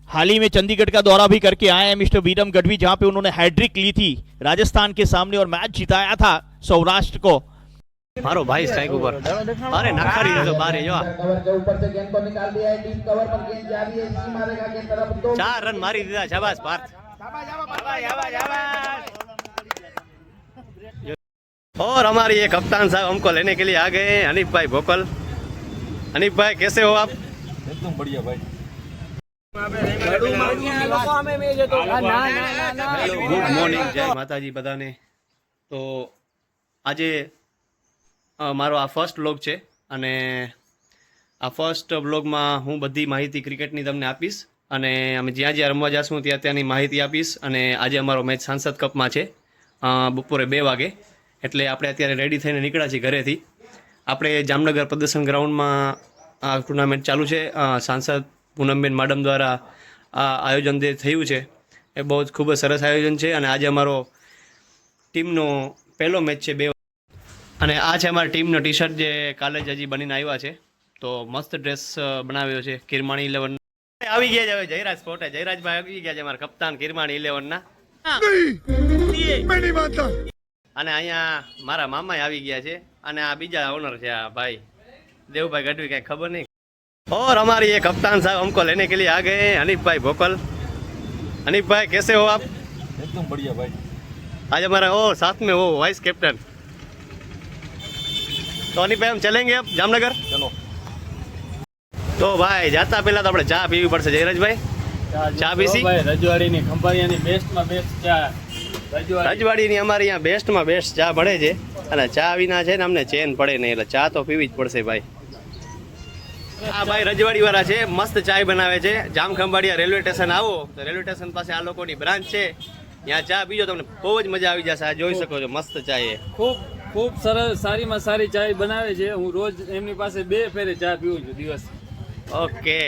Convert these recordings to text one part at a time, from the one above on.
हाल ही में चंडीगढ़ का दौरा भी करके आए हैं मिस्टर वीरम गढ़वी, जहां पे उन्होंने हैट्रिक ली थी राजस्थान के सामने और मैच जिताया था सौराष्ट्र को। मारो भाई स्ट्राइक ऊपर, अरे नखारी दे दो बारे जो कवर के ऊपर से गेंद को निकाल दिया है, डीप कवर पर गेंद जा रही है, इसी मारेगा के तरफ दो 4 रन मारी दिया। शाबाश पार्थ, और हमारे ये कप्तान साहब हमको लेने के लिए आ गए हैं, हनीफ भाई भोकल। हनीफ भाई कैसे हो आप? एकदम बढ़िया भाई। गुड મોર્નિંગ, જય માતાજી બધાને। તો આજે મારો આ ફર્સ્ટ વ્લોગ છે અને આ ફર્સ્ટ વ્લોગમાં હું બધી માહિતી ક્રિકેટની તમને આપીશ અને અમે જ્યાં જ્યાં રમવા જઈશું ત્યાં ત્યાંની માહિતી આપીશ। અને આજે અમારો મેચ સાંસદ કપમાં છે બપોરે 2 વાગે, એટલે આપણે અત્યારે રેડી થઈને નીકળ્યા છીએ ઘરેથી। આપણે જામનગર પ્રદર્શન ગ્રાઉન્ડમાં આ ટુર્નામેન્ટ ચાલુ છે। સાંસદ પૂનમબેન માડમ દ્વારા આ આયોજન જે થયું છે એ બહુ જ ખૂબ જ સરસ આયોજન છે। અને આજે અમારો ટીમનો પહેલો મેચ છે 2 અને આ છે અમારી ટીમનો ટી શર્ટ જે કાલે જ હજી બનીને આવ્યા છે। તો મસ્ત ડ્રેસ બનાવ્યો છે કિરમાણી 11 આવી ગયા છે। હવે જયરાજ સ્પોર્ટ, જયરાજભાઈ આવી ગયા છે અમારા કપ્તાન કિરમાણી 11 ના। અને અહીંયા મારા મામા આવી ગયા છે અને આ બીજા ઓનર છે આ ભાઈ દેવભાઈ ગઢવી, કઈ ખબર નહીં। और हमारे ये कप्तान साहब हमको लेने के लिए आ गए हैं, हनीफ भाई भोकल। हनीफ भाई कैसे हो आप? एकदम बढ़िया भाई। आज हमारा वो साथ में वो वाइस कैप्टन। तो हनीफ भाई हम चलेंगे अब जामनगर। चलो। तो भाई जाता पहला तो अपने चा पीवी पड़શે જયરાજભાઈ। ચા પીસી ભાઈ રજવાડીની ખંભાળિયાની બેસ્ટમાં બેસ્ટ ચા। રજવાડીની અમારી અહીંયા બેસ્ટમાં બેસ્ટ ચા મળે છે અને ચા વિના છે ને અમને ચેન પડે નહીં, એટલે ચા તો પીવી જ પડશે ભાઈ। આ ભાઈ રજવાડી વાળા છે, મસ્ત ચાય બનાવે છે। જામ ખંભાળિયા રેલવે સ્ટેશન આવો તો રેલવે સ્ટેશન પાસે આ લોકોની બ્રાન્ચ છે, ત્યાં ચા પીજો તમને બહુ જ મજા આવી જશે। આ જોઈ શકો છો મસ્ત ચાય છે, ખૂબ સરસ સારીમાં સારી ચા બનાવે છે। હું રોજ એમની પાસે 2 ફેરે ચા પીવું છું દિવસ। ઓકે।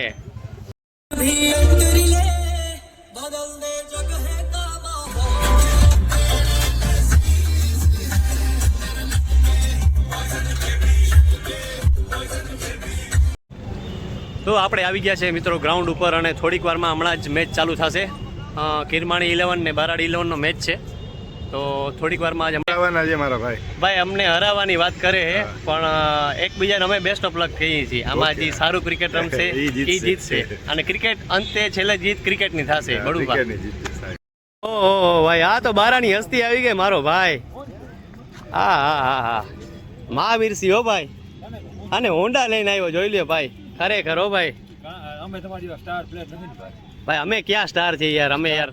તો આપણે આવી ગયા છે મિત્રો ગ્રાઉન્ડ ઉપર અને થોડીક વારમાં હમણાં જ મેચ ચાલુ થશે। કિરમાણી 11 ને બારાડી 11 નો મેચ છે। તો થોડીક વારમાં જ હરાવવાના છે મારા ભાઈ અમને હરાવવાની વાત કરે પણ એકબીજાને અમે બેસ્ટ ઓફ લક કહીએ છીએ। આમાં જે સારું ક્રિકેટ રમશે એ જીતશે અને ક્રિકેટ અંતે છેલ્લે જીત ક્રિકેટની થશે। બડું ઓહો ભાઈ, આ તો બારાની હસ્તી આવી ગઈ મારો ભાઈ। હા હા હા હા, મહાવીર સિંહ હો ભાઈ, અને હોન્ડા લઈને આવ્યો જોઈ લ્યો ભાઈ। ખરેખર હો ભાઈ, અમે તમારી સ્ટાર પ્લેયર નથી ભાઈ અમે ક્યાં સ્ટાર છીએ યાર, અમે યાર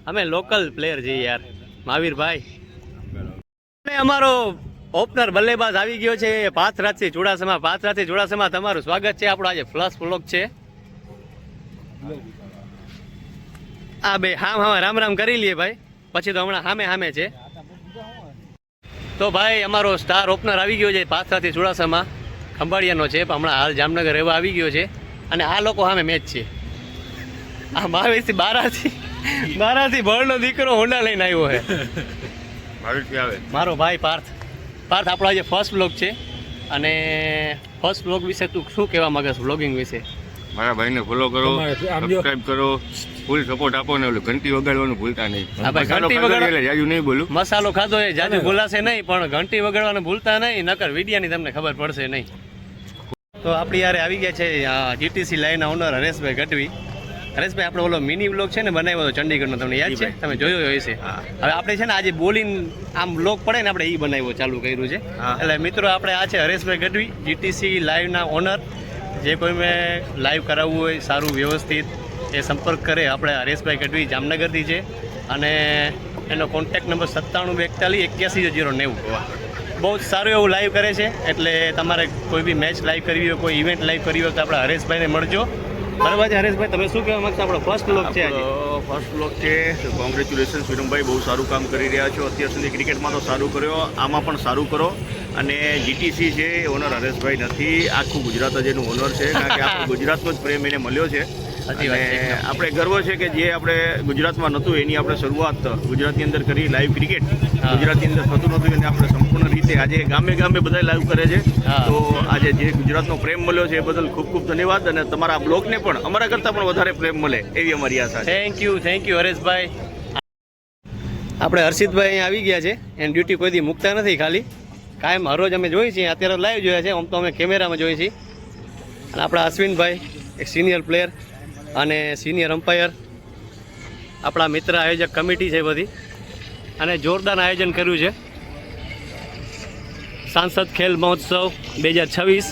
અમે લોકલ પ્લેયર છીએ યાર મહાવીર ભાઈ। અને અમારો ઓપનર બલ્લેબાજ આવી ગયો છે પાથરાજથી ચુડાસમા। પાથરાજથી ચુડાસમા તમારું સ્વાગત છે। આપણો આજે ફ્લશ વ્લોગ છે। આ બે હામ રામ રામ કરી લઈએ ભાઈ, પછી તો હમણાં હામે છે। તો ભાઈ અમારો સ્ટાર ઓપનર આવી ગયો છે પાથરાથી ચુડાસમા, ખંભાળિયાનો છે, પણ હમણાં હાલ જામનગર રહેવા આવી ગયો છે। અને આ લોકો સામે મેચ છે। આ મહાવીરથી બારાથી બળનો દીકરો હોન્ડા લઈને આવ્યો છે મારો ભાઈ પાર્થ। આપણો આજે ફર્સ્ટ વ્લોગ છે અને ફર્સ્ટ વ્લોગ વિશે તું શું કહેવા માંગસ વ્લોગિંગ વિશે? મારા ભાઈને ફોલો કરો, સબસ્ક્રાઇબ કરો, ફૂલ સપોર્ટ આપો ને ઘંટી વગાડવાનું ભૂલતા નહીં। ઘંટી વગાડવા જાજુ નહીં બોલું, મસાલો ખાધો એ જાજુ ભૂલાશે નહીં, પણ ઘંટી વગાડવાનું ભૂલતા નહીં, નકર વિડિયાની તમને ખબર પડશે નહીં। તો આપણી યારે આવી ગયા છે જીટીસી લાઈનના ઓનર હરેશભાઈ ગઢવી। હરેશભાઈ આપણો ઓલો મિની વ્લોગ છે ને બનાવ્યો હતો ચંડીગઢનો, તમને યાદ છે? તમે જોયો હોય છે? હવે આપણે છે ને આજે બોલિંગ આમ વ્લોગ પડે ને આપણે એ બનાવ્યો ચાલુ કર્યું છે। એટલે મિત્રો આપણે આ છે હરેશભાઈ ગઢવી, જીટીસી લાઈવના ઓનર। જે કોઈ મેં લાઈવ કરાવવું હોય સારું વ્યવસ્થિત એ સંપર્ક કરે। આપણે હરેશભાઈ ગઢવી જામનગરથી છે અને એનો કોન્ટેક્ટ નંબર 9741818090। બહુ જ સારું એવું લાઈવ કરે છે, એટલે તમારે કોઈ બી મેચ લાઈવ કરવી હોય, કોઈ ઇવેન્ટ લાઈવ કરવી હોય તો આપણે હરેશભાઈને મળજો બરાબર છે હરેશભાઈ, તમે શું કહેવા માંગશો? આપણો ફર્સ્ટ વ્લોગ છે આજે. ફર્સ્ટ બ્લોક છે. કોંગ્રેચ્યુલેશન્સ વિરમભાઈ, બહુ સારું કામ કરી રહ્યા છો. અત્યાર સુધી ક્રિકેટમાં તો સારું કર્યો, આમાં પણ સારું કરો. અને જીટીસી છે એ ઓનર હરેશભાઈ નથી, આખું ગુજરાત જ એનું ઓનર છે, કારણ કે આપણે ગુજરાતનો જ પ્રેમ એને મળ્યો છે. અને આપણે ગર્વ છે કે જે આપણે ગુજરાતમાં નહોતું એની આપણે શરૂઆત ગુજરાતની અંદર કરી, લાઈવ ક્રિકેટ ગુજરાતની અંદર થતું નહોતું એને આપણે સંપૂર્ણ રીતે આજે ગામે ગામે બધા લાઈવ કરે છે. તો આજે જે ગુજરાતનો પ્રેમ મળ્યો છે એ બદલ ખૂબ ખૂબ ધન્યવાદ, અને તમારા બ્લોગને પણ અમારા કરતાં પણ વધારે પ્રેમ મળે એવી અમારી આશા છે. Thank you Hareshbhai. આપણે હર્ષિતભાઈ અહીંયા આવી ગયા છે, એની ડ્યુટી કોઈ દી મૂકતા નથી, ખાલી કાયમ હરરોજ અમે જોઈએ છીએ. અત્યારે લાઈવ જોયા છે, આમ તો અમે કેમેરામાં જોઈએ છીએ. અને આપણા અશ્વિનભાઈ એક સિનિયર પ્લેયર અને સિનિયર અમ્પાયર, આપણા મિત્ર આયોજક કમિટી છે બધી, અને જોરદાર આયોજન કર્યું છે સાંસદ ખેલ મહોત્સવ 2026.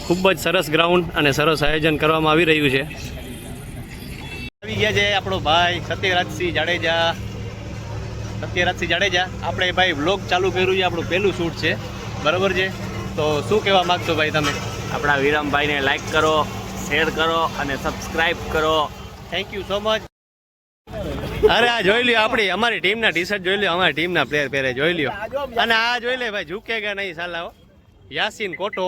ખૂબ જ સરસ ગ્રાઉન્ડ અને સરસ આયોજન કરવામાં આવી રહ્યું છે. આવી ગયા છે આપણો ભાઈ સત્યરાજસિંહ જાડેજા. આપણે ભાઈ વ્લોગ ચાલુ કર્યું છે, આપણું પહેલું શૂટ છે, બરાબર છે? તો શું કહેવા માગશો ભાઈ તમે? આપણા વિરમભાઈને લાઈક કરો, શેર કરો અને સબસ્ક્રાઇબ કરો. Thank you so much. અરે આ જોઈ લ્યો, અમારી ટીમના ટી શર્ટ જોઈ લ્યો, અમારી ટીમના પ્લેયર પહેરે, જોઈ લ્યો. અને આ જોઈ લે ભાઈ, ઝૂકેગા નહીં સાલા. યાસીન કોટો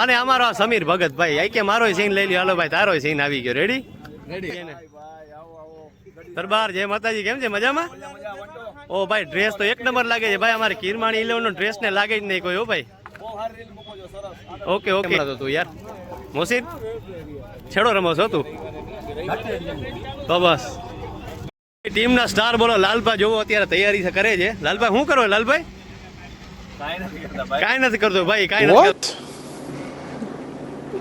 અને અમારો સમીર ભગત ભાઈ. આઈ કે મારો સીન લઈ લ્યો. હાલો ભાઈ, તારો સીન આવી ગયો. રેડી? દરબાર જય માતાજી, કેમ છે? મજામાં? ઓ ભાઈ, ડ્રેસ તો એક નંબર લાગે છે ભાઈ. અમારે કિરમાણી 11 નો ડ્રેસ ને લાગે જ નહીં કોઈ. હો ભાઈ, ઓકે તું યાર મોસીન છેડો રમો છો તું તો બસ. ટીમના સ્ટાર બોલો લાલભા જોવો અત્યારે તૈયારી કરે છે. લાલભાઈ શું કરો? લાલભાઈ કાંઈ નથી કરતો ભાઈ, કાંઈ નથી. What?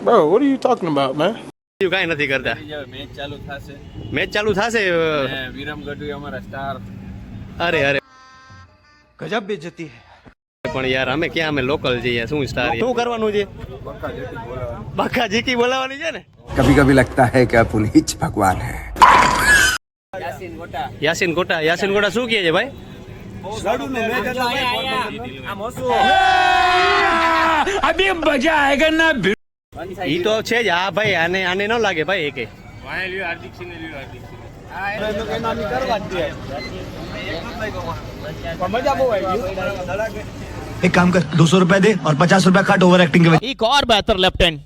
Bro, what are you talking about, man? કાંઈ નથી કરતા. મેચ ચાલુ થશે. વિરમ ગઢવી અમારા સ્ટાર. અરે गजब बेइज्जती है. પણ યાર અમે ક્યાં, અમે લોકલ છીએ, શું સ્ટાર? શું કરવાનું છે? બક્કા જીકી બોલાવવાની છે ને. कभी कभी लगता है कि पुनीत ही भगवान है. યાસીન ગોટા શું કહે છે ભાઈ? अभी मजा आएगा ना. ઈ તો છે જ. હા ભાઈ, આને ન લાગે ભાઈ એકે. एक काम कर 200 रुपए दे और 50 रुपए काट ओवर एक्टिंग के. एक और बेहतर लेफ्ट हैंड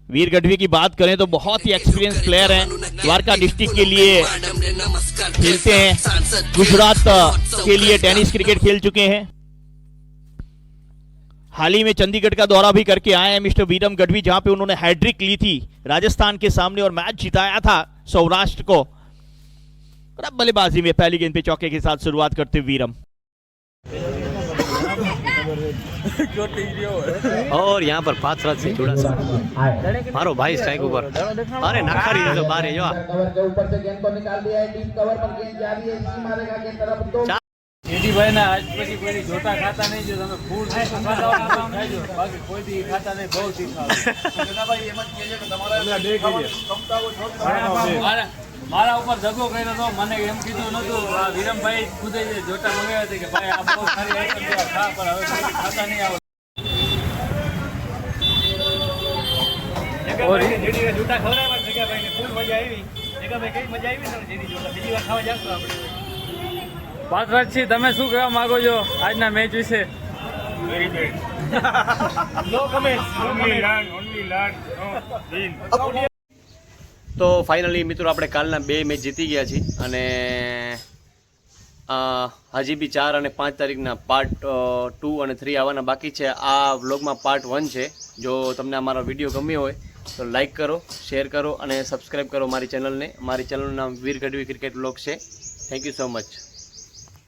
वीर गढ़वी की बात करें तो बहुत ही एक्सपीरियंस प्लेयर हैं, द्वारका डिस्ट्रिक्ट के लिए खेलते हैं, गुजरात के लिए टेनिस क्रिकेट खेल चुके हैं, हाल ही में चंडीगढ़ का दौरा भी करके आए हैं मिस्टर वीरम गढ़वी, जहां पे उन्होंने हैट्रिक ली थी राजस्थान के सामने और मैच जिताया था सौराष्ट्र को। और अब बल्लेबाजी में पहली गेंद पे चौके के साथ शुरुआत करते वीरम। और यहाँ पर 5 रन से जुड़ा सा मारो भाई स्ट्राइक ऊपर. अरे नखारी दे तो बाहर है जो. कवर के ऊपर से गेंद को निकाल दिया है, डीप कवर पर गेंद जा रही है, सी मारेगा के तरफ तो જેડીભાઈ ના આજ પછી કોઈ જોતા ખાતા નહીં, જો તમે ફૂલ ખાજો, બાકી કોઈ દી ખાતા નહીં. બહુ તીખા મારા ઉપર જગો કર્યો હતો, મને એમ કીધું નતું. આ વિરમભાઈ ખુદે જોતા મંગાવ્યા હતા કે ભાઈ આ બહુ સારી આઈટમ છે, ખા, પણ હવે કોઈ ખાતા નહીં આવે. જોતા ખવડાવ્યા જગાભાઈ ને ફૂલ મજા આવી. જગાભાઈ કઈ મજા આવી ને જેડી જોતા, બીજી વાર ખાવા જાશો આપણે. પાર્થરાજસિંહ, તમે શું કહેવા માંગો છો આજના મેચ વિશે? તો ફાઇનલી મિત્રો આપણે કાલના 2 મેચ જીતી ગયા છીએ, અને હજી બી 4 અને 5 તારીખના પાર્ટ 2 અને 3 આવવાના બાકી છે. આ વ્લોગમાં પાર્ટ 1 છે. જો તમને અમારો વિડીયો ગમ્યો હોય તો લાઈક કરો, શેર કરો અને સબસ્ક્રાઈબ કરો મારી ચેનલને. મારી ચેનલનું નામ વીર ગઢવી ક્રિકેટ વ્લોગ છે. Thank you so much.